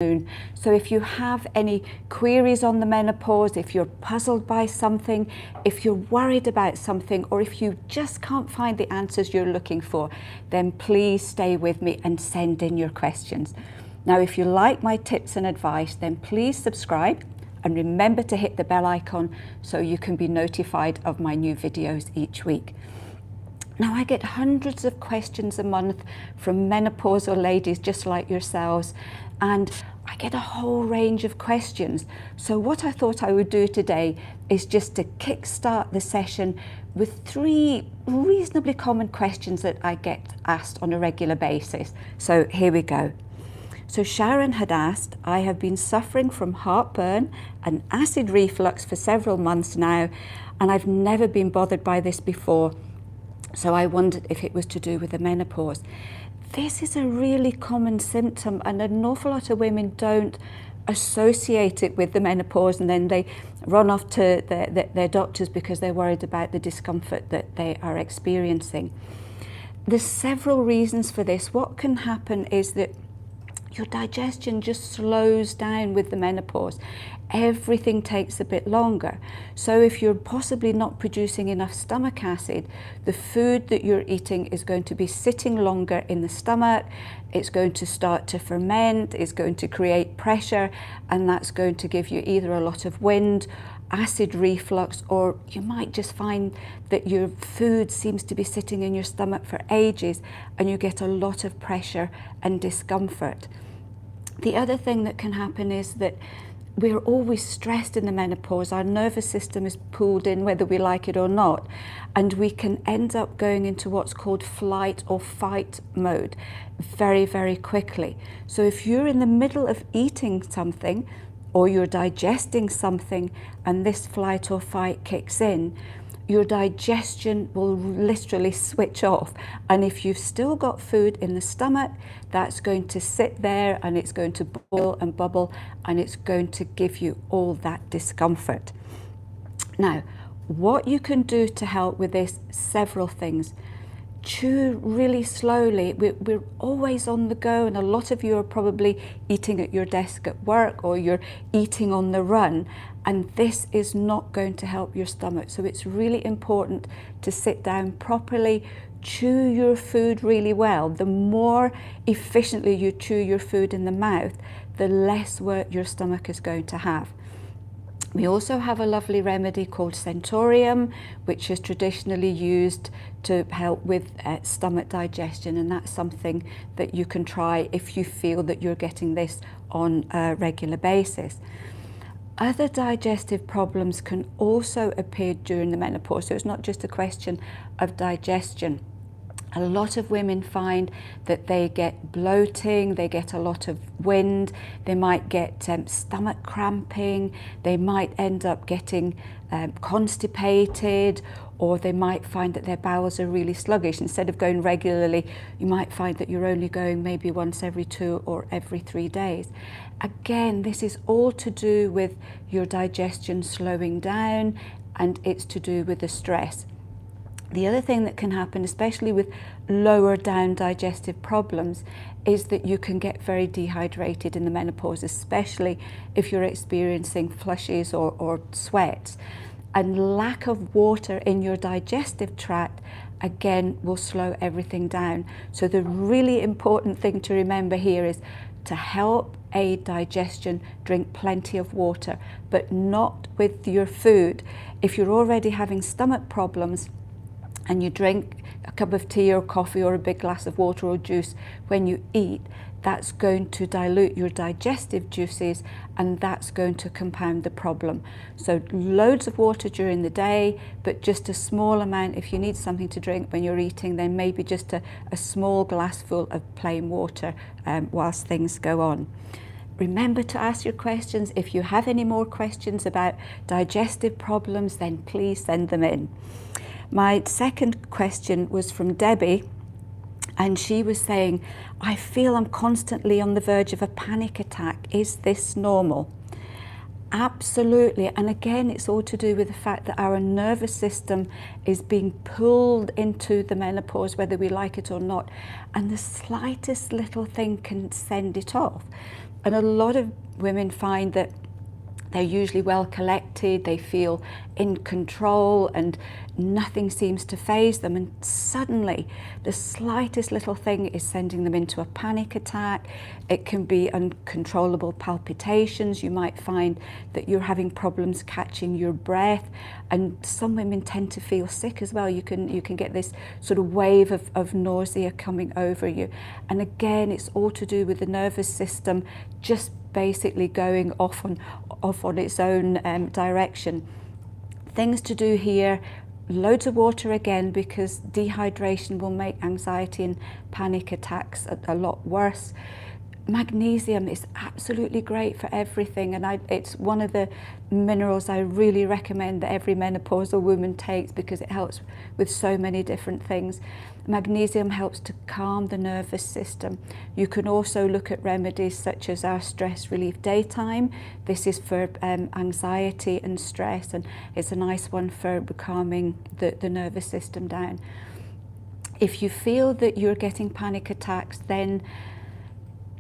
So if you have any queries on the menopause, if you're puzzled by something, if you're worried about something, or if you just can't find the answers you're looking for, then please stay with me and send in your questions. Now, if you like my tips and advice, then please subscribe and remember to hit the bell icon so you can be notified of my new videos each week. Now, I get hundreds of questions a month from menopausal ladies just like yourselves, and I get a whole range of questions. So what I thought I would do today is just to kickstart the session with 3 reasonably common questions that I get asked on a regular basis. So here we go. So Sharon had asked, I have been suffering from heartburn and acid reflux for several months now, and I've never been bothered by this before. So I wondered if it was to do with the menopause. This is a really common symptom, and an awful lot of women don't associate it with the menopause, and then they run off to their doctors because they're worried about the discomfort that they are experiencing. There's several reasons for this. What can happen is that your digestion just slows down with the menopause. Everything takes a bit longer. So if you're possibly not producing enough stomach acid, the food that you're eating is going to be sitting longer in the stomach. It's going to start to ferment, it's going to create pressure, and that's going to give you either a lot of wind, acid reflux, or you might just find that your food seems to be sitting in your stomach for ages and you get a lot of pressure and discomfort. The other thing that can happen is that we're always stressed in the menopause. Our nervous system is pulled in whether we like it or not, and we can end up going into what's called flight or fight mode very, very quickly. So if you're in the middle of eating something or you're digesting something and this flight or fight kicks in, your digestion will literally switch off. And if you've still got food in the stomach, that's going to sit there and it's going to boil and bubble, and it's going to give you all that discomfort. Now, what you can do to help with this, several things. Chew really slowly. We're always on the go, and a lot of you are probably eating at your desk at work, or you're eating on the run, and this is not going to help your stomach. So it's really important to sit down properly, chew your food really well. The more efficiently you chew your food in the mouth, the less work your stomach is going to have. We also have a lovely remedy called Centurium, which is traditionally used to help with stomach digestion, and that's something that you can try if you feel that you're getting this on a regular basis. Other digestive problems can also appear during the menopause, so it's not just a question of digestion. A lot of women find that they get bloating, they get a lot of wind, they might get stomach cramping, they might end up getting constipated, or they might find that their bowels are really sluggish. Instead of going regularly, you might find that you're only going maybe once every 2 or every 3 days. Again, this is all to do with your digestion slowing down, and it's to do with the stress. The other thing that can happen, especially with lower down digestive problems, is that you can get very dehydrated in the menopause, especially if you're experiencing flushes or sweats. And lack of water in your digestive tract, again, will slow everything down. So the really important thing to remember here is to help aid digestion, drink plenty of water, but not with your food. If you're already having stomach problems, and you drink a cup of tea or coffee or a big glass of water or juice when you eat, that's going to dilute your digestive juices, and that's going to compound the problem. So loads of water during the day, but just a small amount. If you need something to drink when you're eating, then maybe just a small glass full of plain water whilst things go on. Remember to ask your questions. If you have any more questions about digestive problems, then please send them in. My second question was from Debbie, and she was saying, I feel I'm constantly on the verge of a panic attack. Is this normal? Absolutely. And again, it's all to do with the fact that our nervous system is being pulled into the menopause, whether we like it or not. And the slightest little thing can send it off. And a lot of women find that they're usually well collected, they feel in control and nothing seems to faze them, and suddenly the slightest little thing is sending them into a panic attack. It can be uncontrollable palpitations. You might find that you're having problems catching your breath, and some women tend to feel sick as well. You can get this sort of wave of nausea coming over you, and again it's all to do with the nervous system just basically going off on its own direction. Things to do here: loads of water again, because dehydration will make anxiety and panic attacks a lot worse. Magnesium is absolutely great for everything, and it's one of the minerals I really recommend that every menopausal woman takes, because it helps with so many different things. Magnesium helps to calm the nervous system. You can also look at remedies such as our stress relief daytime. This is for anxiety and stress, and it's a nice one for calming the nervous system down. If you feel that you're getting panic attacks, then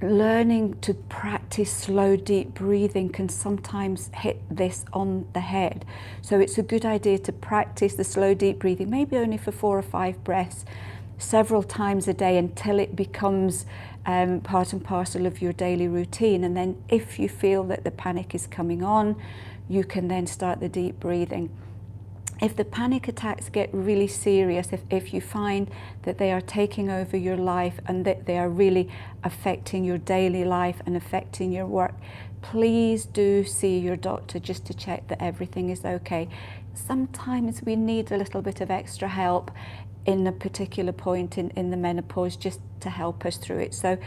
learning to practice slow, deep breathing can sometimes hit this on the head. So it's a good idea to practice the slow, deep breathing, maybe only for 4 or 5 breaths, several times a day until it becomes part and parcel of your daily routine. And then if you feel that the panic is coming on, you can then start the deep breathing. If the panic attacks get really serious, if you find that they are taking over your life and that they are really affecting your daily life and affecting your work, please do see your doctor just to check that everything is okay. Sometimes we need a little bit of extra help in a particular point in the menopause just to help us through it. So,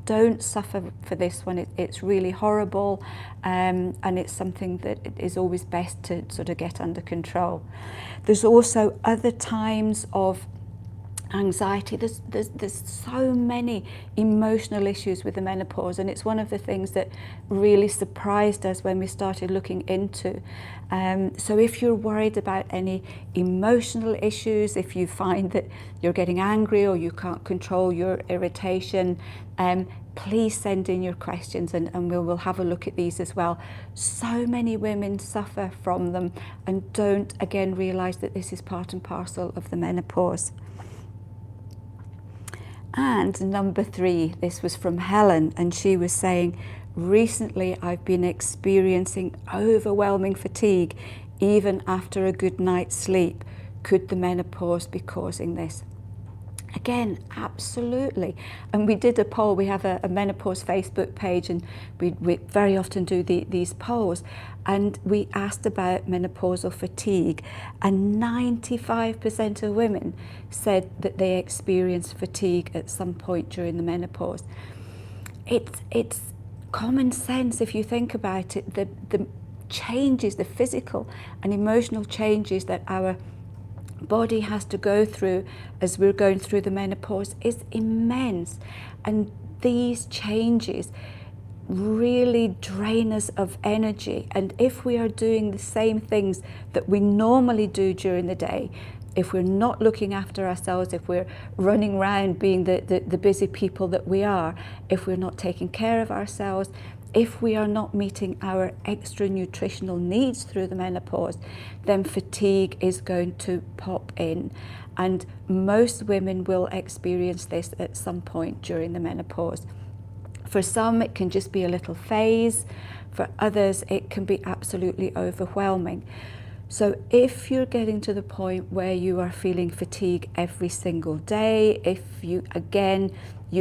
don't suffer for this one. It's really horrible, and it's something that is always best to sort of get under control. There's also other times of anxiety. There's so many emotional issues with the menopause, and it's one of the things that really surprised us when we started looking into. So if you're worried about any emotional issues, if you find that you're getting angry or you can't control your irritation, please send in your questions, and we'll have a look at these as well. So many women suffer from them and don't again realize that this is part and parcel of the menopause. And number 3, this was from Helen, and she was saying, recently I've been experiencing overwhelming fatigue even after a good night's sleep. Could the menopause be causing this? Again, absolutely. And we did a poll. We have a menopause Facebook page, and we very often do these polls. And we asked about menopausal fatigue, and 95% of women said that they experienced fatigue at some point during the menopause. It's common sense if you think about it. The changes, the physical and emotional changes that our body has to go through as we're going through the menopause is immense, and these changes really drain us of energy. And if we are doing the same things that we normally do during the day, if we're not looking after ourselves, if we're running around being the busy people that we are, if we're not taking care of ourselves, if we are not meeting our extra nutritional needs through the menopause, then fatigue is going to pop in. And most women will experience this at some point during the menopause. For some, it can just be a little phase. For others, it can be absolutely overwhelming. So if you're getting to the point where you are feeling fatigue every single day, if you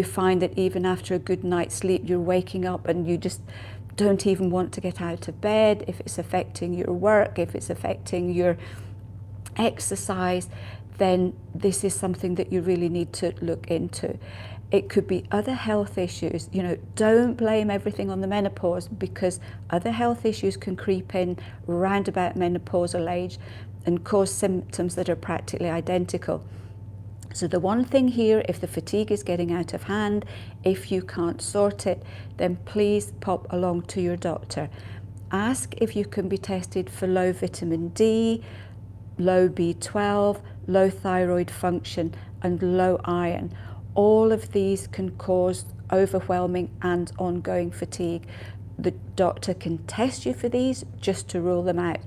find that even after a good night's sleep, you're waking up and you just don't even want to get out of bed, if it's affecting your work, if it's affecting your exercise, then this is something that you really need to look into. It could be other health issues. Don't blame everything on the menopause, because other health issues can creep in round about menopausal age and cause symptoms that are practically identical. So the one thing here, if the fatigue is getting out of hand, if you can't sort it, then please pop along to your doctor. Ask if you can be tested for low vitamin D, low B12, low thyroid function, and low iron. All of these can cause overwhelming and ongoing fatigue. The doctor can test you for these just to rule them out.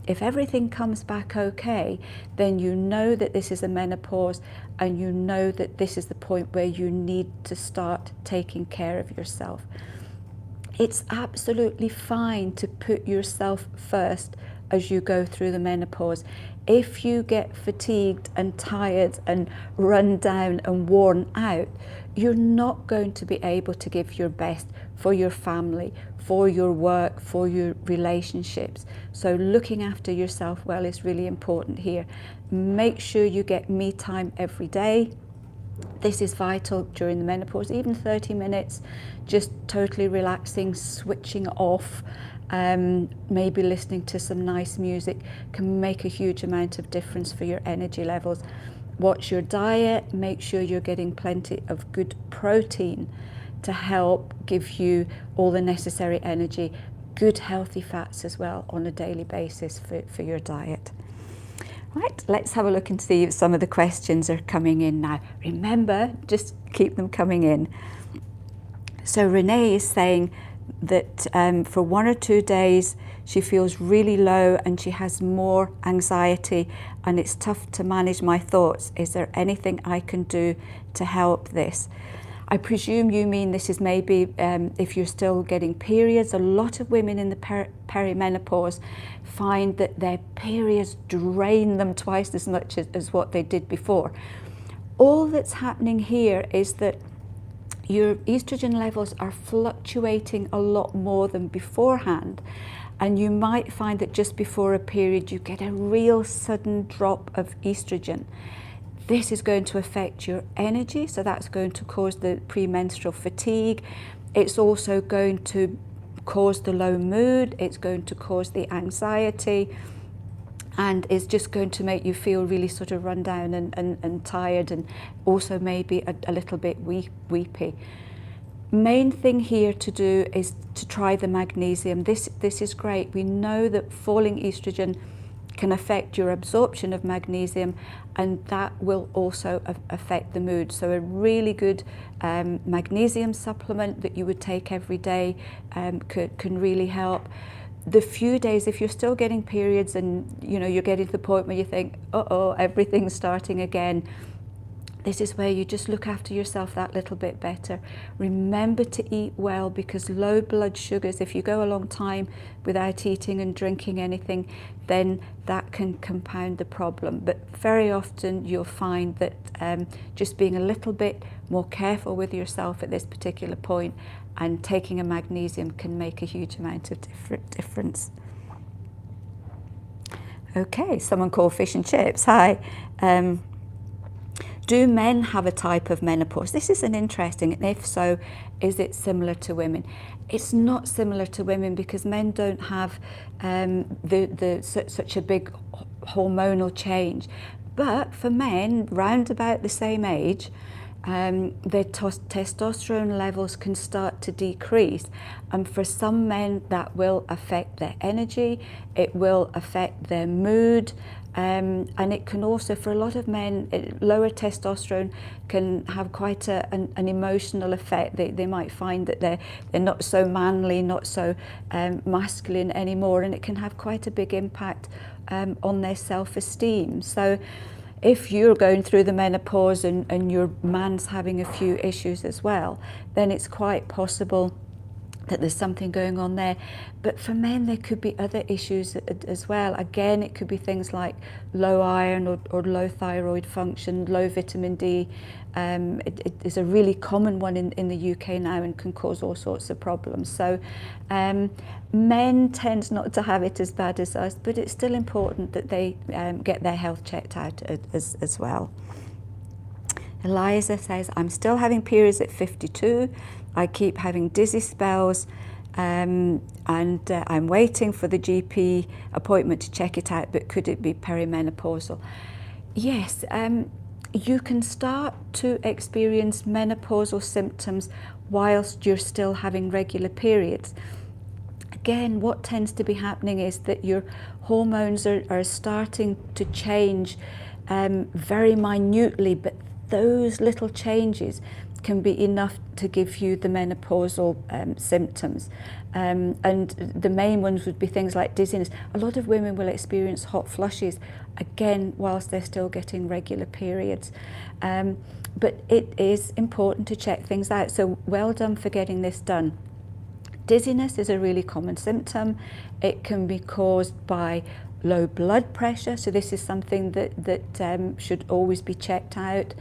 If everything comes back okay, then you know that this is a menopause, and you know that this is the point where you need to start taking care of yourself. It's absolutely fine to put yourself first as you go through the menopause. If you get fatigued and tired and run down and worn out, you're not going to be able to give your best for your family, for your work, for your relationships. So looking after yourself well is really important here. Make sure you get me time every day. This is vital during the menopause, even 30 minutes, just totally relaxing, switching off, maybe listening to some nice music can make a huge amount of difference for your energy levels. Watch your diet, make sure you're getting plenty of good protein to help give you all the necessary energy, good healthy fats as well on a daily basis for your diet. Right, let's have a look and see if some of the questions are coming in now. Remember, just keep them coming in. So Renee is saying that for 1 or 2 days she feels really low and she has more anxiety and it's tough to manage my thoughts. Is there anything I can do to help this? I presume you mean this is maybe if you're still getting periods. A lot of women in the perimenopause find that their periods drain them twice as much as what they did before. All that's happening here is that your estrogen levels are fluctuating a lot more than beforehand, and you might find that just before a period you get a real sudden drop of estrogen. This is going to affect your energy, so that's going to cause the premenstrual fatigue. It's also going to cause the low mood, it's going to cause the anxiety, and it's just going to make you feel really sort of run down and tired, and also maybe a little bit weepy. Main thing here to do is to try the magnesium. This is great. We know that falling estrogen can affect your absorption of magnesium, and that will also affect the mood. So a really good magnesium supplement that you would take every day can really help. The few days, if you're still getting periods and you're getting to the point where you think, uh-oh, everything's starting again, this is where you just look after yourself that little bit better. Remember to eat well, because low blood sugars, if you go a long time without eating and drinking anything, then that can compound the problem. But very often you'll find that just being a little bit more careful with yourself at this particular point and taking a magnesium can make a huge amount of difference. Okay, someone called Fish and Chips. Hi. Do men have a type of menopause? This is an interesting, and if so, is it similar to women? It's not similar to women because men don't have such a big hormonal change. But for men, round about the same age, their testosterone levels can start to decrease, and for some men that will affect their energy, it will affect their mood, and it can also, for a lot of men, lower testosterone can have quite an emotional effect. They might find that they're not so manly, not so masculine anymore, and it can have quite a big impact on their self-esteem. So if you're going through the menopause and your man's having a few issues as well, then it's quite possible that there's something going on there. But for men, there could be other issues as well. Again, it could be things like low iron or low thyroid function, low vitamin D. It is a really common one in the UK now and can cause all sorts of problems. So men tend not to have it as bad as us, but it's still important that they get their health checked out as well. Eliza says, I'm still having periods at 52. I keep having dizzy spells, and I'm waiting for the GP appointment to check it out, but could it be perimenopausal? Yes, you can start to experience menopausal symptoms whilst you're still having regular periods. Again, what tends to be happening is that your hormones are starting to change very minutely, but those little changes can be enough to give you the menopausal symptoms. And the main ones would be things like dizziness. A lot of women will experience hot flushes, again, whilst they're still getting regular periods. But it is important to check things out. So well done for getting this done. Dizziness is a really common symptom. It can be caused by low blood pressure, so this is something that should always be checked out.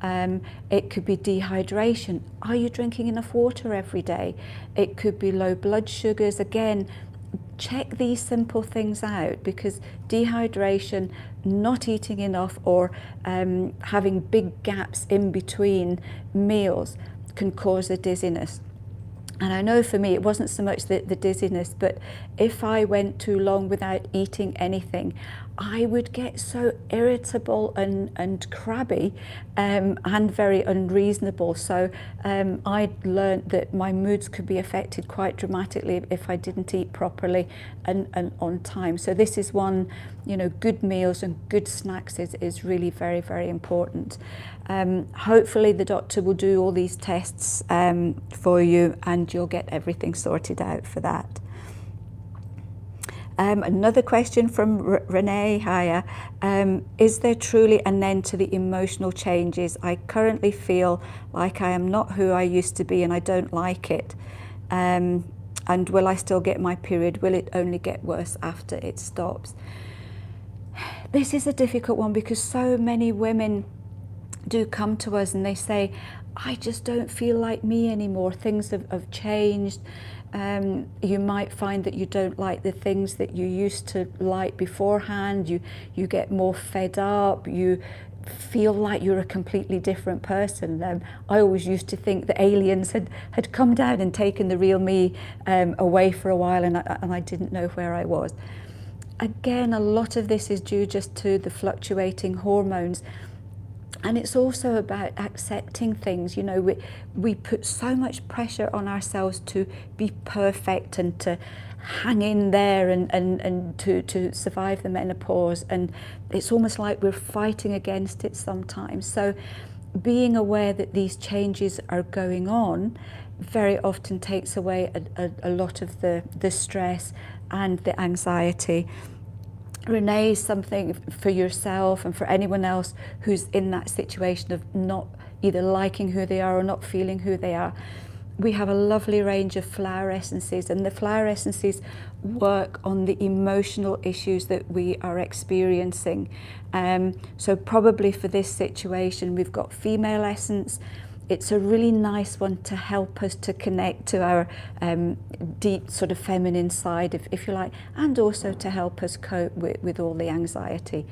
It could be dehydration. Are you drinking enough water every day? It could be low blood sugars. Again, check these simple things out, because dehydration, not eating enough, or having big gaps in between meals can cause a dizziness. And I know for me, it wasn't so much the dizziness, but if I went too long without eating anything, I would get so irritable and crabby and very unreasonable. So I'd learned that my moods could be affected quite dramatically if I didn't eat properly and on time. So this is one, good meals and good snacks is really very, very important. Hopefully the doctor will do all these tests for you, and you'll get everything sorted out for that. Another question from Renee. Hiya. Is there truly an end to the emotional changes? I currently feel like I am not who I used to be, and I don't like it. And will I still get my period? Will it only get worse after it stops? This is a difficult one, because so many women do come to us and they say, I just don't feel like me anymore. Things have changed. You might find that you don't like the things that you used to like beforehand. You get more fed up. You feel like you're a completely different person. I always used to think that aliens had come down and taken the real me away for a while, and I didn't know where I was. Again, a lot of this is due just to the fluctuating hormones. And it's also about accepting things. We put so much pressure on ourselves to be perfect and to hang in there and to survive the menopause. And it's almost like we're fighting against it sometimes. So being aware that these changes are going on very often takes away a lot of the stress and the anxiety. Renee, something for yourself and for anyone else who's in that situation of not either liking who they are or not feeling who they are. We have a lovely range of flower essences, and the flower essences work on the emotional issues that we are experiencing. So probably for this situation, we've got female essence. It's a really nice one to help us to connect to our deep sort of feminine side, if you like, and also to help us cope with all the anxiety.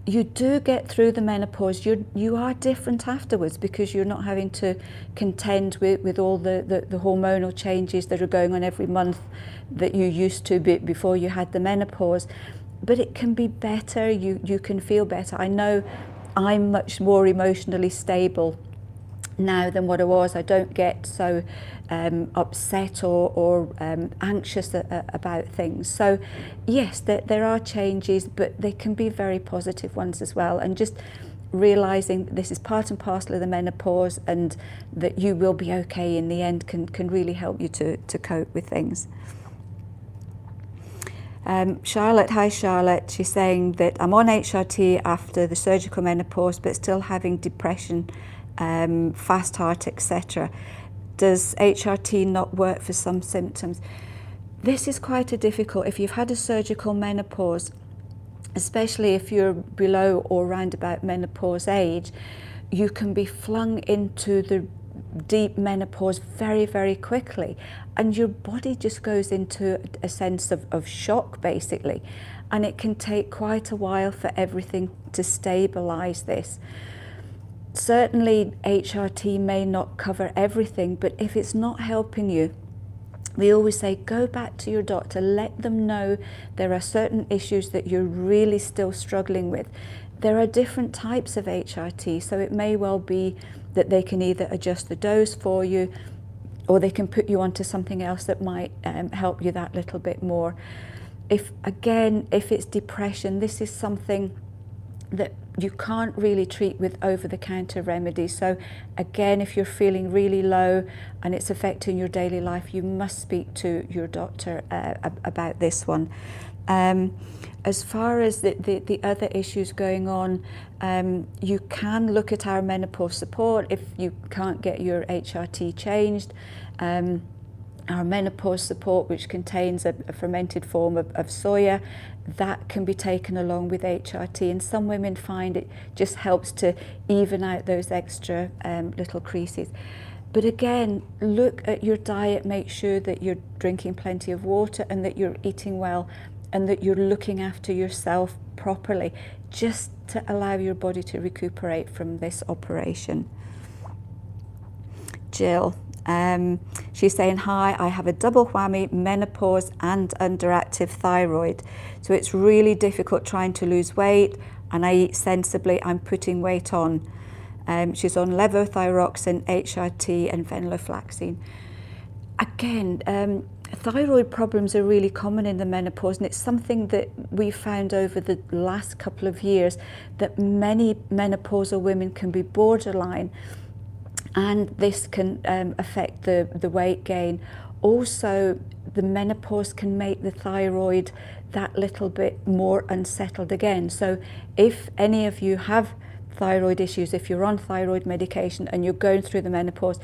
You do get through the menopause. You are different afterwards, because you're not having to contend with all the hormonal changes that are going on every month that you used to before you had the menopause. But it can be better. You can feel better. I know I'm much more emotionally stable now than what I was. I don't get so upset or anxious about things. So yes, there are changes, but they can be very positive ones as well. And just realizing that this is part and parcel of the menopause, and that you will be okay in the end, can really help you to cope with things. Charlotte, hi Charlotte, she's saying that I'm on HRT after the surgical menopause, but still having depression, fast heart, etc. Does HRT not work for some symptoms? This is quite a difficult, if you've had a surgical menopause, especially if you're below or around about menopause age, you can be flung into the deep menopause very, very quickly, and your body just goes into a sense of shock basically, and it can take quite a while for everything to stabilize this. Certainly HRT may not cover everything, but if it's not helping you, we always say go back to your doctor, let them know there are certain issues that you're really still struggling with. There are different types of HRT, so it may well be that they can either adjust the dose for you, or they can put you onto something else that might help you that little bit more. If it's depression, this is something that you can't really treat with over-the-counter remedies. So again, if you're feeling really low and it's affecting your daily life, you must speak to your doctor about this one. As far as the other issues going on, you can look at our menopause support if you can't get your HRT changed. Our menopause support, which contains a fermented form of soya, that can be taken along with HRT, and some women find it just helps to even out those extra little creases. But again, look at your diet, make sure that you're drinking plenty of water and that you're eating well and that you're looking after yourself properly, just to allow your body to recuperate from this operation. Jill. She's saying, hi, I have a double whammy, menopause and underactive thyroid. So it's really difficult trying to lose weight, and I eat sensibly, I'm putting weight on. She's on levothyroxine, HRT and venlafaxine. Again, thyroid problems are really common in the menopause, and it's something that we've found over the last couple of years, that many menopausal women can be borderline, and this can affect the weight gain. Also, the menopause can make the thyroid that little bit more unsettled again. So if any of you have thyroid issues, if you're on thyroid medication and you're going through the menopause,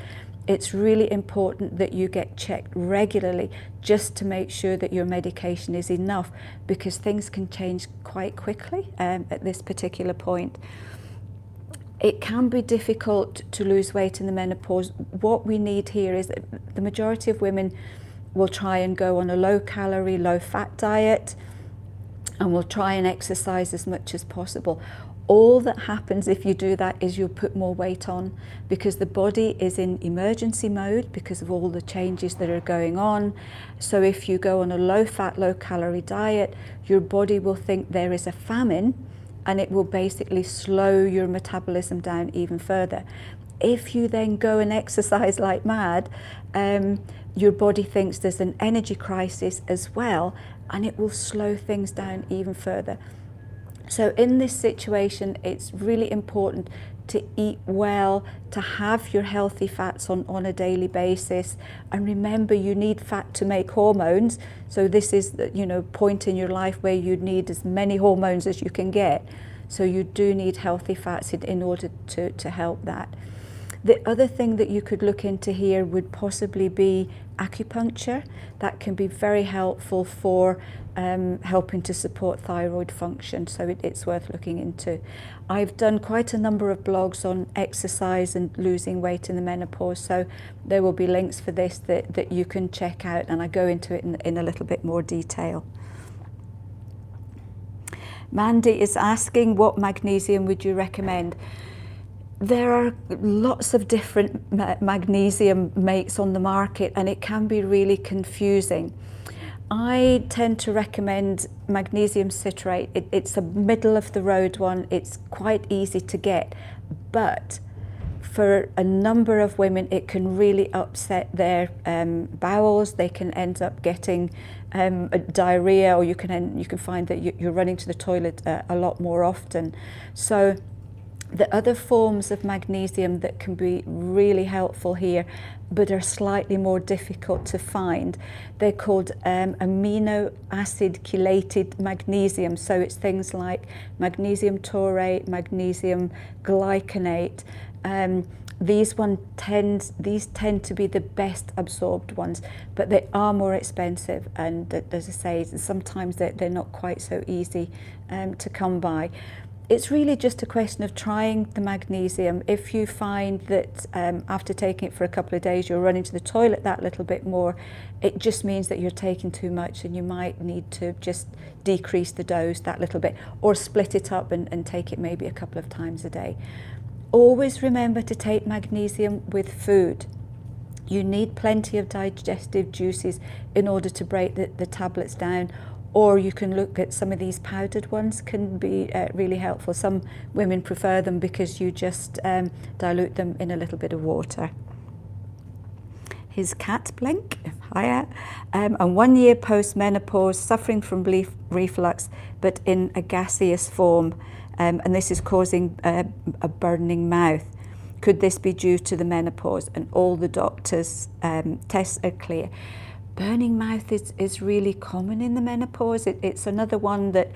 it's really important that you get checked regularly just to make sure that your medication is enough, because things can change quite quickly at this particular point. It can be difficult to lose weight in the menopause. What we need here is that the majority of women will try and go on a low-calorie, low-fat diet, and will try and exercise as much as possible. All that happens if you do that is you'll put more weight on, because the body is in emergency mode because of all the changes that are going on. So if you go on a low-fat, low-calorie diet, your body will think there is a famine, and it will basically slow your metabolism down even further. If you then go and exercise like mad, your body thinks there's an energy crisis as well, and it will slow things down even further. So in this situation, it's really important to eat well, to have your healthy fats on a daily basis. And remember, you need fat to make hormones. So this is the point in your life where you need as many hormones as you can get. So you do need healthy fats in order to help that. The other thing that you could look into here would possibly be acupuncture. That can be very helpful for helping to support thyroid function, so it's worth looking into. I've done quite a number of blogs on exercise and losing weight in the menopause, so there will be links for this that you can check out, and I go into it in a little bit more detail. Mandy is asking, what magnesium would you recommend? There are lots of different magnesium makes on the market, and it can be really confusing. I tend to recommend magnesium citrate. It's a middle of the road one. It's quite easy to get, but for a number of women it can really upset their bowels. They can end up getting diarrhea, or you can find that you're running to the toilet a lot more often. So the other forms of magnesium that can be really helpful here, but are slightly more difficult to find, they're called amino acid chelated magnesium. So it's things like magnesium taurate, magnesium glycinate. These tend to be the best absorbed ones, but they are more expensive, and as I say, sometimes they're not quite so easy to come by. It's really just a question of trying the magnesium. If you find that after taking it for a couple of days you're running to the toilet that little bit more, it just means that you're taking too much, and you might need to just decrease the dose that little bit, or split it up and take it maybe a couple of times a day. Always remember to take magnesium with food. You need plenty of digestive juices in order to break the tablets down, or you can look at some of these powdered ones, can be really helpful. Some women prefer them because you just dilute them in a little bit of water. his cat Blink, hiya, and 1 year post-menopause, suffering from reflux, but in a gaseous form, and this is causing a burning mouth. Could this be due to the menopause? And all the doctors' tests are clear. Burning mouth is really common in the menopause. It's another one that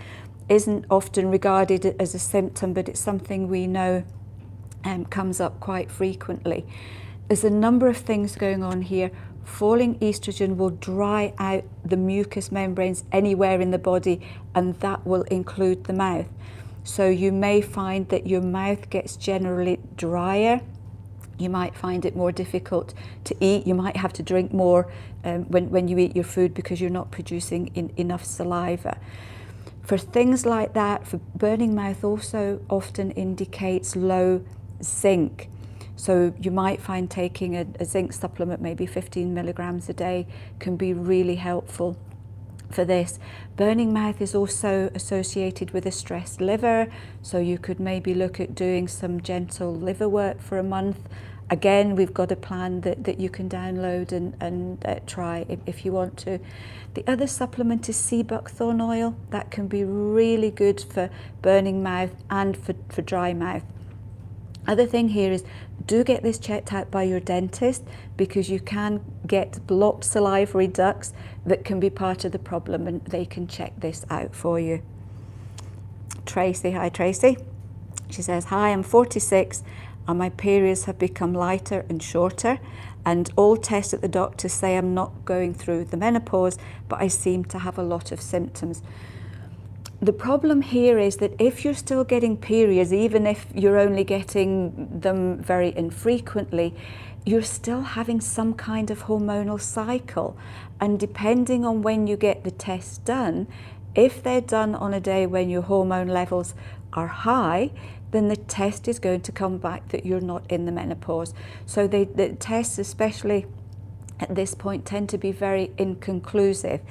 isn't often regarded as a symptom, but it's something we know comes up quite frequently. There's a number of things going on here. Falling estrogen will dry out the mucous membranes anywhere in the body, and that will include the mouth. So you may find that your mouth gets generally drier. You might find it more difficult to eat. You might have to drink more when you eat your food because you're not producing enough saliva. For things like that, for burning mouth also often indicates low zinc. So you might find taking a zinc supplement, maybe 15 milligrams a day, can be really helpful for this. Burning mouth is also associated with a stressed liver, so you could maybe look at doing some gentle liver work for a month. Again, we've got a plan that you can download and try if you want to. The other supplement is sea buckthorn oil. That can be really good for burning mouth and for dry mouth. Other thing here is, do get this checked out by your dentist, because you can get blocked salivary ducts that can be part of the problem, and they can check this out for you. Tracy, hi Tracy. She says, hi, I'm 46 and my periods have become lighter and shorter, and all tests at the doctor say I'm not going through the menopause, but I seem to have a lot of symptoms. The problem here is that if you're still getting periods, even if you're only getting them very infrequently, you're still having some kind of hormonal cycle. And depending on when you get the tests done, if they're done on a day when your hormone levels are high, then the test is going to come back that you're not in the menopause. So the tests, especially at this point, tend to be very inconclusive.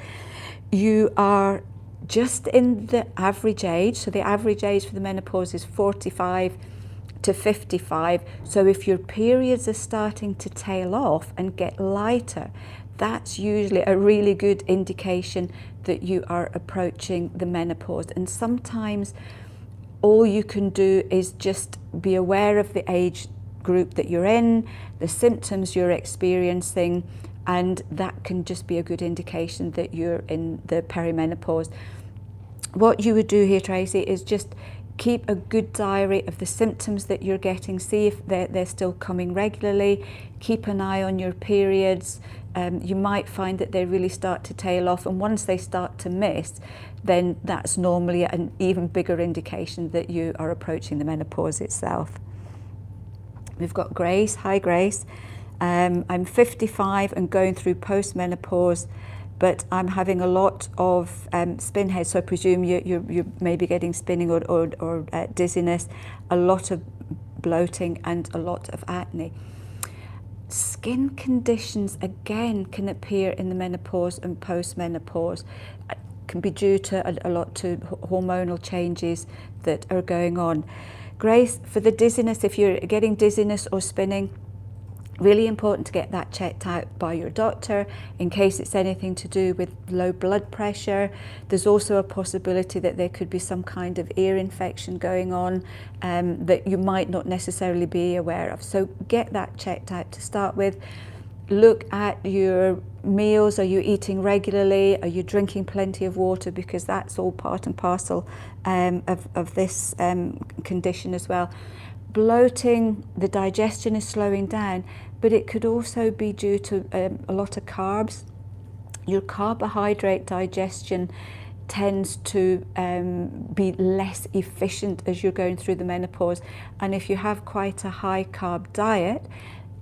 You are just in the average age. So the average age for the menopause is 45 to 55. So if your periods are starting to tail off and get lighter, that's usually a really good indication that you are approaching the menopause. And sometimes all you can do is just be aware of the age group that you're in, the symptoms you're experiencing, and that can just be a good indication that you're in the perimenopause. What you would do here, Tracy, is just keep a good diary of the symptoms that you're getting, see if they're still coming regularly, keep an eye on your periods. You might find that they really start to tail off, and once they start to miss, then that's normally an even bigger indication that you are approaching the menopause itself. We've got Grace. Hi Grace. I'm 55 and going through post-menopause, but I'm having a lot of spin heads, so I presume you're maybe getting spinning or dizziness, a lot of bloating and a lot of acne. Skin conditions again can appear in the menopause and post-menopause. It can be due to a lot to hormonal changes that are going on. Grace, for the dizziness, if you're getting dizziness or spinning, really important to get that checked out by your doctor in case it's anything to do with low blood pressure. There's also a possibility that there could be some kind of ear infection going on that you might not necessarily be aware of. So get that checked out to start with. Look at your meals. Are you eating regularly? Are you drinking plenty of water? Because that's all part and parcel of this condition as well. Bloating, the digestion is slowing down, but it could also be due to a lot of carbs. Your carbohydrate digestion tends to be less efficient as you're going through the menopause, and if you have quite a high carb diet,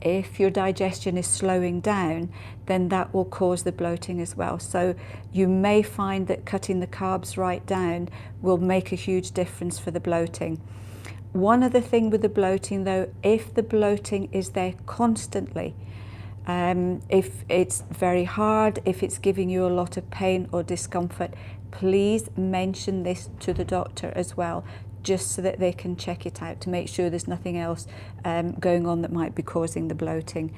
if your digestion is slowing down, then that will cause the bloating as well. So you may find that cutting the carbs right down will make a huge difference for the bloating. One other thing with the bloating though, if the bloating is there constantly, if it's very hard, if it's giving you a lot of pain or discomfort, please mention this to the doctor as well, just so that they can check it out to make sure there's nothing else going on that might be causing the bloating.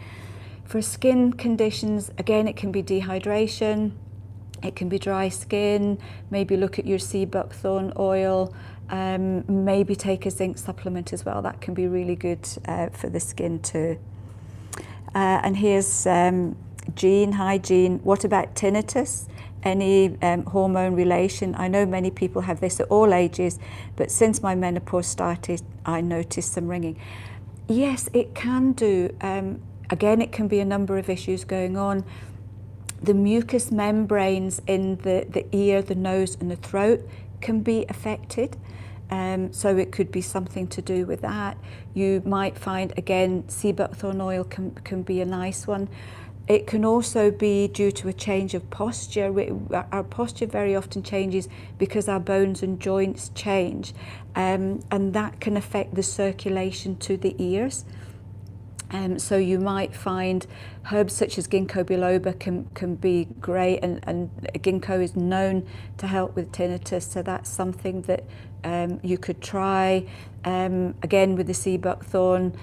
For skin conditions, again, it can be dehydration, it can be dry skin, maybe look at your sea buckthorn oil, maybe take a zinc supplement as well. That can be really good for the skin too. And here's Jean. Hi Jean. What about tinnitus? Any hormone relation? I know many people have this at all ages, but since my menopause started, I noticed some ringing. Yes, it can do. Again, it can be a number of issues going on. The mucous membranes in the ear, the nose and the throat can be affected. So it could be something to do with that. You might find, again, sea buckthorn oil can be a nice one. It can also be due to a change of posture. Our posture very often changes because our bones and joints change, and that can affect the circulation to the ears. So you might find herbs such as ginkgo biloba can be great, and ginkgo is known to help with tinnitus, so that's something that you could try. Again, with the sea buckthorn,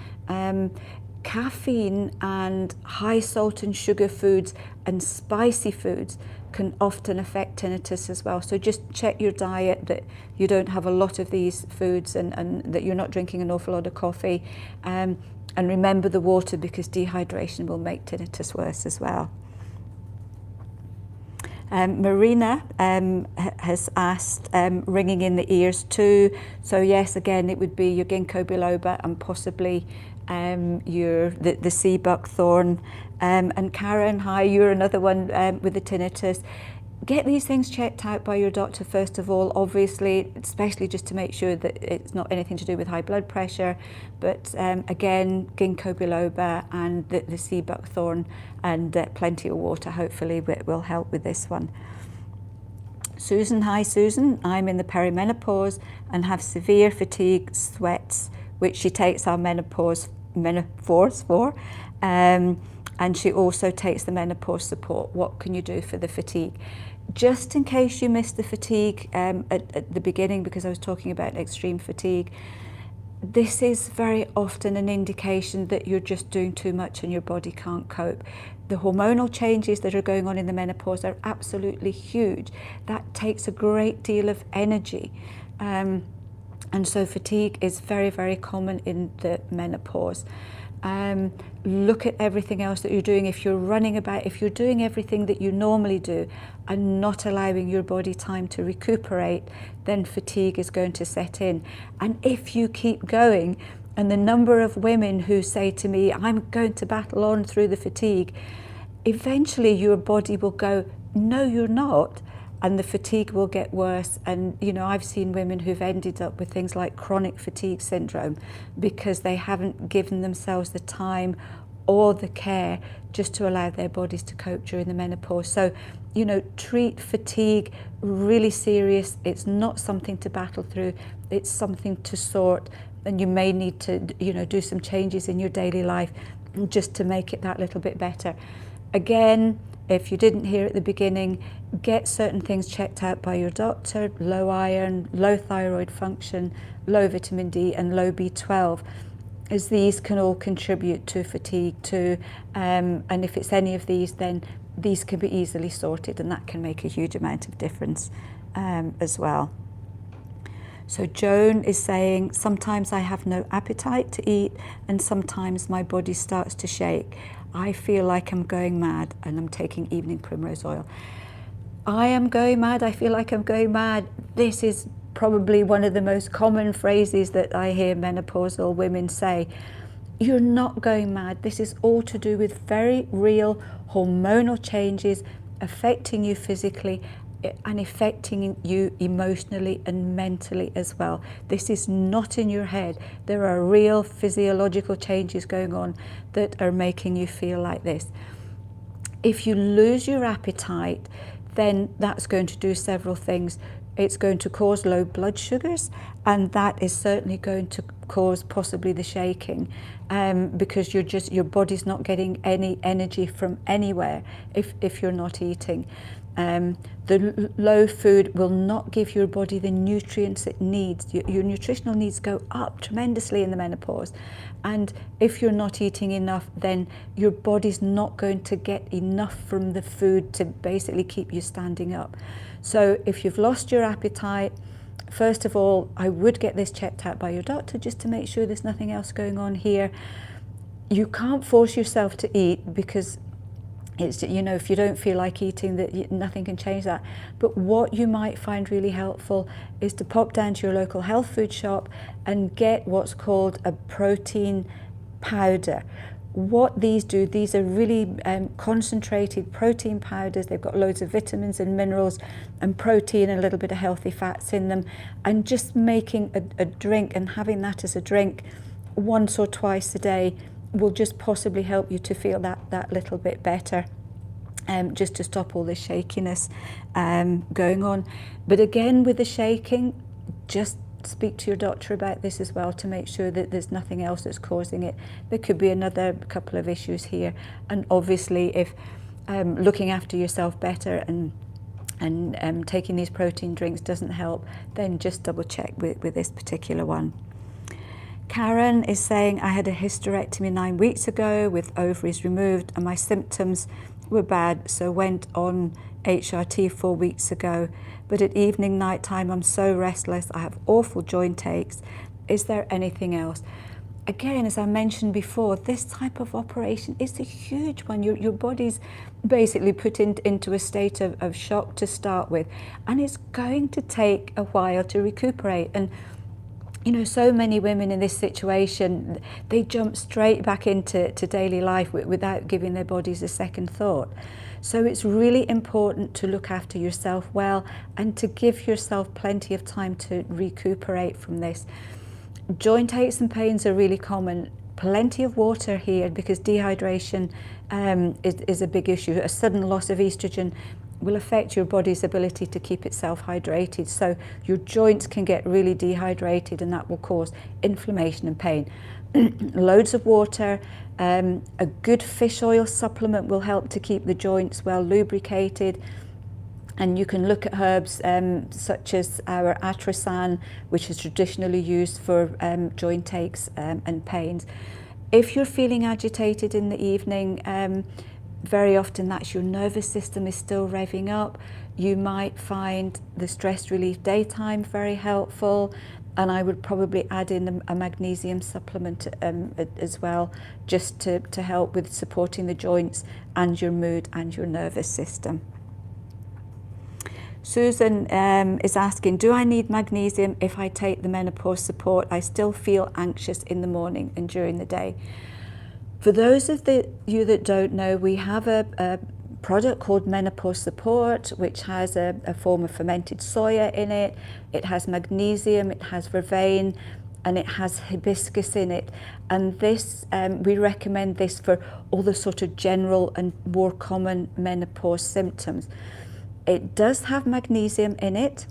caffeine and high salt and sugar foods and spicy foods can often affect tinnitus as well. So just check your diet that you don't have a lot of these foods, and that you're not drinking an awful lot of coffee. And remember the water, because dehydration will make tinnitus worse as well. Marina has asked ringing in the ears too. So yes, again, it would be your ginkgo biloba and possibly the sea buckthorn. And Karen, hi, you're another one with the tinnitus. Get these things checked out by your doctor first of all, obviously, especially just to make sure that it's not anything to do with high blood pressure. But again, ginkgo biloba and the sea buckthorn and plenty of water hopefully will help with this one. Susan, hi Susan, I'm in the perimenopause and have severe fatigue, sweats, which she takes our menopause for. And she also takes the menopause support. What can you do for the fatigue? Just in case you missed the fatigue at the beginning, because I was talking about extreme fatigue, this is very often an indication that you're just doing too much and your body can't cope. The hormonal changes that are going on in the menopause are absolutely huge. That takes a great deal of energy. And so fatigue is very, very common in the menopause. Look at everything else that you're doing. If you're running about, if you're doing everything that you normally do and not allowing your body time to recuperate, then fatigue is going to set in. And if you keep going, and the number of women who say to me, I'm going to battle on through the fatigue, eventually your body will go, no, you're not. And the fatigue will get worse. And you know, I've seen women who've ended up with things like chronic fatigue syndrome because they haven't given themselves the time or the care just to allow their bodies to cope during the menopause. So, you know, treat fatigue really serious. It's not something to battle through. It's something to sort. And you may need to, you know, do some changes in your daily life just to make it that little bit better. Again, if you didn't hear at the beginning, get certain things checked out by your doctor: low iron, low thyroid function, low vitamin D and low B12, as these can all contribute to fatigue too. And if it's any of these, then these can be easily sorted, and that can make a huge amount of difference as well. So Joan is saying, sometimes I have no appetite to eat and sometimes my body starts to shake. I feel like I'm going mad and I'm taking evening primrose oil. I am going mad, I feel like I'm going mad. This is probably one of the most common phrases that I hear menopausal women say. You're not going mad. This is all to do with very real hormonal changes affecting you physically and affecting you emotionally and mentally as well. This is not in your head. There are real physiological changes going on that are making you feel like this. If you lose your appetite, then that's going to do several things. It's going to cause low blood sugars, and that is certainly going to cause possibly the shaking, because your body's not getting any energy from anywhere if you're not eating. The low food will not give your body the nutrients it needs. Your nutritional needs go up tremendously in the menopause, and if you're not eating enough, then your body's not going to get enough from the food to basically keep you standing up. So if you've lost your appetite, first of all, I would get this checked out by your doctor just to make sure there's nothing else going on here. You can't force yourself to eat, because it's, you know, if you don't feel like eating, that nothing can change that. But what you might find really helpful is to pop down to your local health food shop and get what's called a protein powder. What these do, these are really concentrated protein powders. They've got loads of vitamins and minerals and protein and a little bit of healthy fats in them. And just making a drink and having that as a drink once or twice a day will just possibly help you to feel that little bit better, just to stop all this shakiness going on. But again, with the shaking, just speak to your doctor about this as well to make sure that there's nothing else that's causing it. There could be another couple of issues here, and obviously if looking after yourself better and taking these protein drinks doesn't help, then just double check with this particular one. Karen is saying, I had a hysterectomy 9 weeks ago with ovaries removed and my symptoms were bad, so went on HRT 4 weeks ago. But at evening, night time, I'm so restless. I have awful joint aches. Is there anything else? Again, as I mentioned before, this type of operation is a huge one. Your body's basically put into a state of shock to start with, and it's going to take a while to recuperate. And you know, so many women in this situation, they jump straight back into daily life without giving their bodies a second thought. So it's really important to look after yourself well and to give yourself plenty of time to recuperate from this. Joint aches and pains are really common. Plenty of water here, because dehydration is a big issue. A sudden loss of estrogen will affect your body's ability to keep itself hydrated. So your joints can get really dehydrated, and that will cause inflammation and pain. Loads of water, a good fish oil supplement will help to keep the joints well lubricated. And you can look at herbs such as our atrasan, which is traditionally used for joint aches and pains. If you're feeling agitated in the evening, very often that's your nervous system is still revving up. You might find the stress relief daytime very helpful, and I would probably add in a magnesium supplement as well, just to help with supporting the joints and your mood and your nervous system. Susan is asking, do I need magnesium if I take the menopause support? I still feel anxious in the morning and during the day. For those of you that don't know, we have a product called Menopause Support, which has a form of fermented soya in it. It has magnesium, it has vervain, and it has hibiscus in it. And this, we recommend this for all the sort of general and more common menopause symptoms. It does have magnesium in it,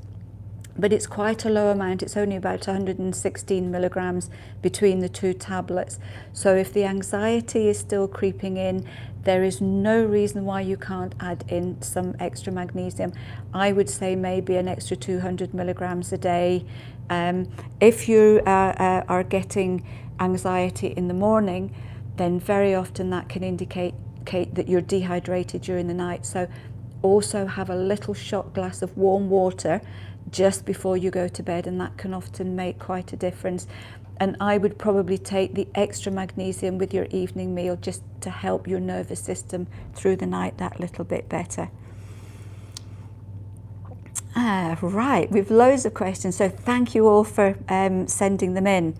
but it's quite a low amount. It's only about 116 milligrams between the 2 tablets. So if the anxiety is still creeping in, there is no reason why you can't add in some extra magnesium. I would say maybe an extra 200 milligrams a day. If you are getting anxiety in the morning, then very often that can indicate that you're dehydrated during the night. So also have a little shot glass of warm water just before you go to bed, and that can often make quite a difference. And I would probably take the extra magnesium with your evening meal just to help your nervous system through the night that little bit better. Right, we've loads of questions, so thank you all for sending them in.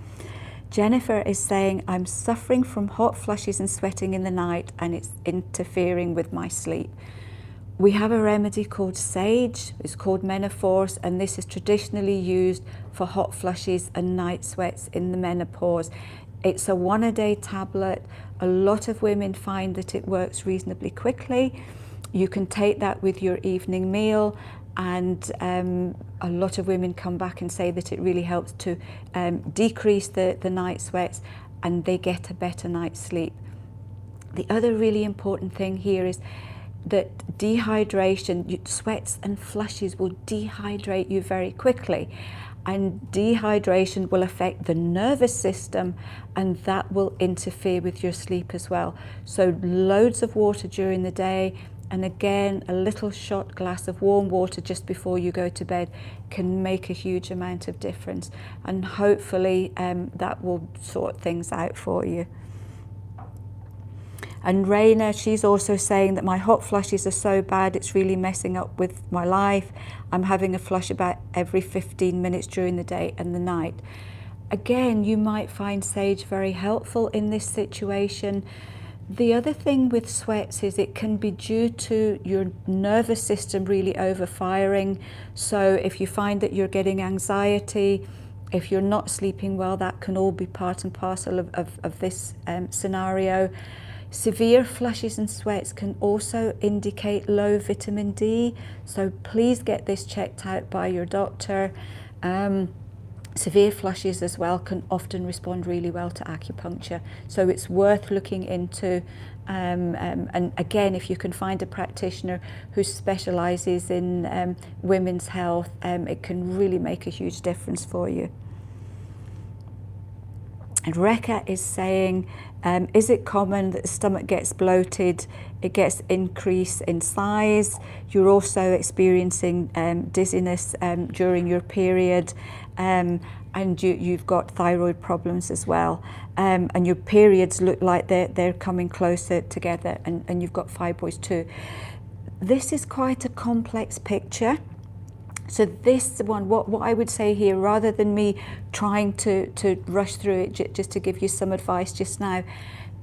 Jennifer is saying, I'm suffering from hot flushes and sweating in the night, and it's interfering with my sleep. We have a remedy called sage. It's called Menoforce, and this is traditionally used for hot flushes and night sweats in the menopause. It's a 1-a-day tablet. A lot of women find that it works reasonably quickly. You can take that with your evening meal, and a lot of women come back and say that it really helps to decrease the night sweats, and they get a better night's sleep. The other really important thing here is that dehydration, sweats and flushes will dehydrate you very quickly, and dehydration will affect the nervous system, and that will interfere with your sleep as well. So loads of water during the day, and again a little shot glass of warm water just before you go to bed can make a huge amount of difference, and hopefully that will sort things out for you. And Raina, she's also saying that my hot flushes are so bad, it's really messing up with my life. I'm having a flush about every 15 minutes during the day and the night. Again, you might find sage very helpful in this situation. The other thing with sweats is it can be due to your nervous system really overfiring. So if you find that you're getting anxiety, if you're not sleeping well, that can all be part and parcel of this scenario. Severe flushes and sweats can also indicate low vitamin D, so please get this checked out by your doctor. Severe flushes as well can often respond really well to acupuncture, so it's worth looking into. And again, if you can find a practitioner who specialises in women's health, it can really make a huge difference for you. And Rekha is saying, is it common that the stomach gets bloated, it gets increase in size, you're also experiencing dizziness during your period, and you've got thyroid problems as well, and your periods look like they're coming closer together, and you've got fibroids too. This is quite a complex picture. So this one, what I would say here, rather than me trying to rush through it just to give you some advice just now,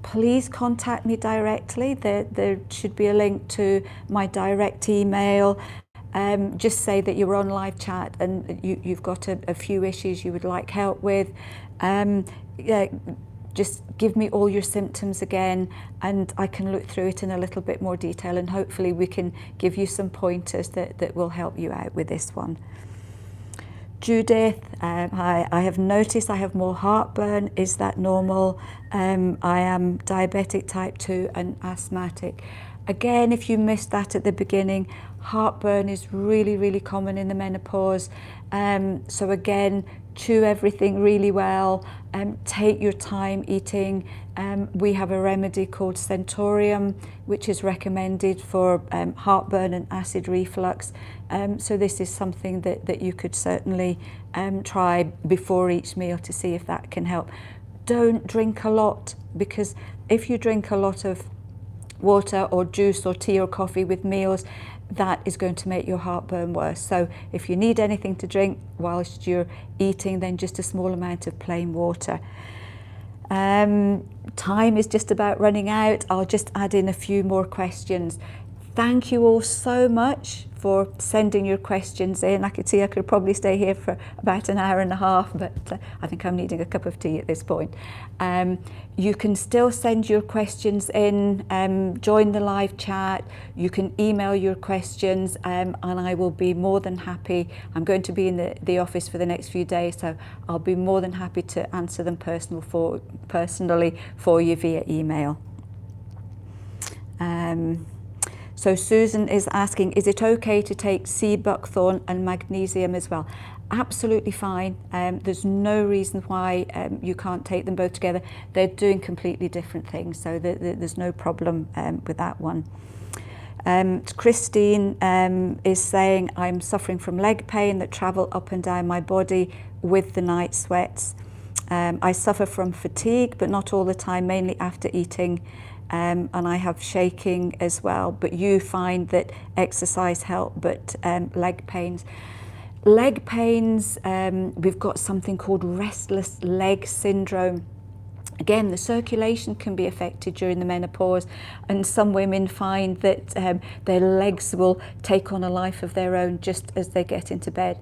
please contact me directly. There should be a link to my direct email. Just say that you're on live chat and you've got a few issues you would like help with. Just give me all your symptoms again, and I can look through it in a little bit more detail, and hopefully we can give you some pointers that will help you out with this one. Judith, I have noticed I have more heartburn. Is that normal? I am diabetic type 2 and asthmatic. Again, if you missed that at the beginning, heartburn is really, really common in the menopause. So again, chew everything really well, take your time eating. We have a remedy called Centurium, which is recommended for heartburn and acid reflux. So this is something that you could certainly try before each meal to see if that can help. Don't drink a lot, because if you drink a lot of water or juice or tea or coffee with meals, that is going to make your heartburn worse. So if you need anything to drink whilst you're eating, then just a small amount of plain water. Time is just about running out. I'll just add in a few more questions. Thank you all so much for sending your questions in. I could see I could probably stay here for about an hour and a half, but I think I'm needing a cup of tea at this point. You can still send your questions in, join the live chat, you can email your questions, and I will be more than happy. I'm going to be in the office for the next few days, so I'll be more than happy to answer them personally for you via email. So Susan is asking, is it okay to take sea buckthorn and magnesium as well? Absolutely fine. There's no reason why you can't take them both together. They're doing completely different things, so there's no problem with that one. Christine is saying, I'm suffering from leg pain that travel up and down my body with the night sweats. I suffer from fatigue, but not all the time, mainly after eating. And I have shaking as well, but you find that exercise help, but leg pains, we've got something called restless leg syndrome. Again, the circulation can be affected during the menopause, and some women find that their legs will take on a life of their own just as they get into bed.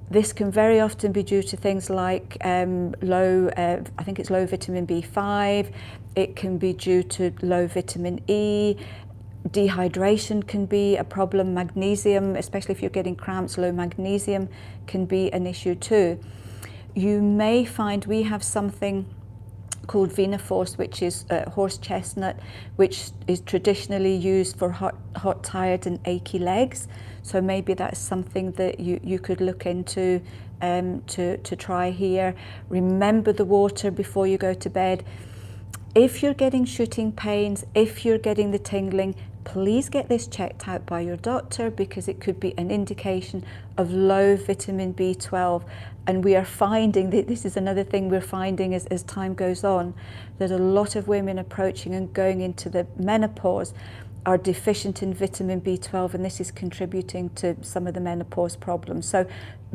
This can very often be due to things like low vitamin B5. It can be due to low vitamin E. Dehydration can be a problem. Magnesium, especially if you're getting cramps, low magnesium can be an issue too. You may find we have something called Venaforce, which is horse chestnut, which is traditionally used for hot, tired and achy legs. So maybe that's something that you could look into to try here. Remember the water before you go to bed. If you're getting shooting pains, if you're getting the tingling, please get this checked out by your doctor, because it could be an indication of low vitamin B12. And we are finding that this is another thing we're finding as time goes on, that a lot of women approaching and going into the menopause are deficient in vitamin B12, and this is contributing to some of the menopause problems. So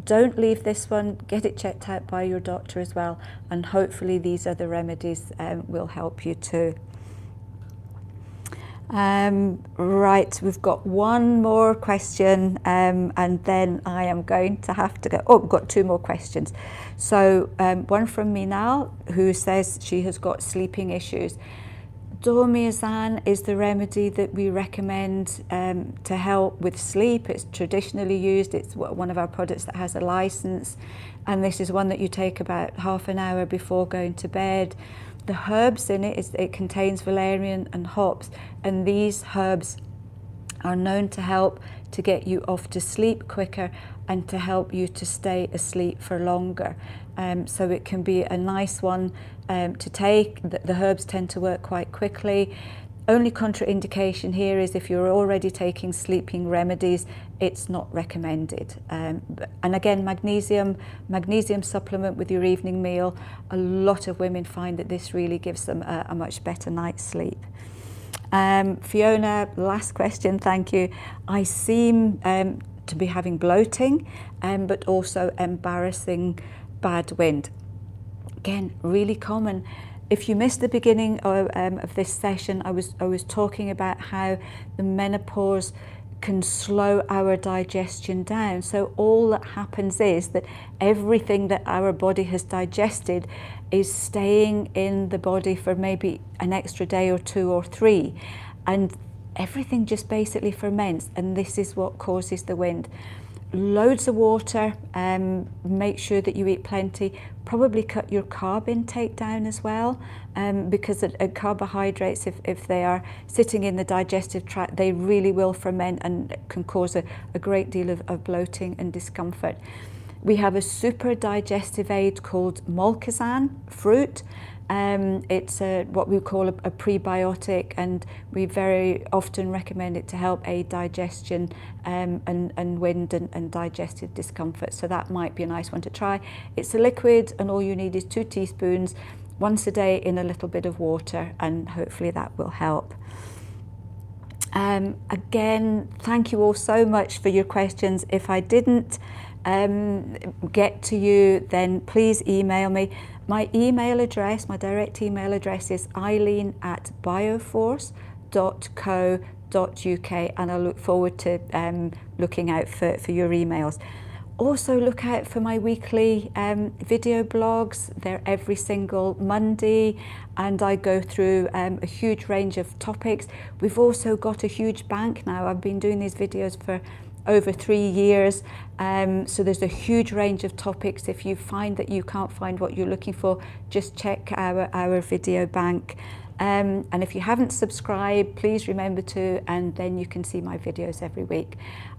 don't leave this one, get it checked out by your doctor as well, and hopefully these other remedies will help you too. Right, we've got one more question, and then I am going to have to go. Oh, we've got two more questions. So one from Minal, who says she has got sleeping issues. Dormiazan is the remedy that we recommend to help with sleep. It's traditionally used. It's one of our products that has a license, and this is one that you take about half an hour before going to bed. The herbs in it, it contains valerian and hops, and these herbs are known to help to get you off to sleep quicker and to help you to stay asleep for longer. So it can be a nice one to take. The herbs tend to work quite quickly. Only contraindication here is if you're already taking sleeping remedies, it's not recommended. And again, magnesium supplement with your evening meal. A lot of women find that this really gives them a much better night's sleep. Fiona, last question, thank you. I seem to be having bloating, but also embarrassing bad wind. Again, really common. If you missed the beginning of this session, I was talking about how the menopause can slow our digestion down. So all that happens is that everything that our body has digested is staying in the body for maybe an extra day or two or three, and everything just basically ferments, and this is what causes the wind. Loads of water, make sure that you eat plenty. Probably cut your carb intake down as well, because carbohydrates, if they are sitting in the digestive tract, they really will ferment and can cause a great deal of bloating and discomfort. We have a super digestive aid called Molkazan fruit. It's what we call a prebiotic, and we very often recommend it to help aid digestion and wind and digestive discomfort. So that might be a nice one to try. It's a liquid, and all you need is 2 teaspoons once a day in a little bit of water, and hopefully that will help. Again, thank you all so much for your questions. If I didn't get to you, then please email me. My email address, my direct email address is eileen@bioforce.co.uk, and I look forward to looking out for your emails. Also look out for my weekly video blogs. They're every single Monday, and I go through a huge range of topics. We've also got a huge bank now. I've been doing these videos for over 3 years, so there's a huge range of topics. If you find that you can't find what you're looking for, just check our video bank. And if you haven't subscribed, please remember to, and then you can see my videos every week.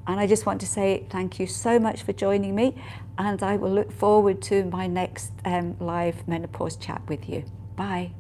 And I just want to say thank you so much for joining me, and I will look forward to my next live menopause chat with you. Bye.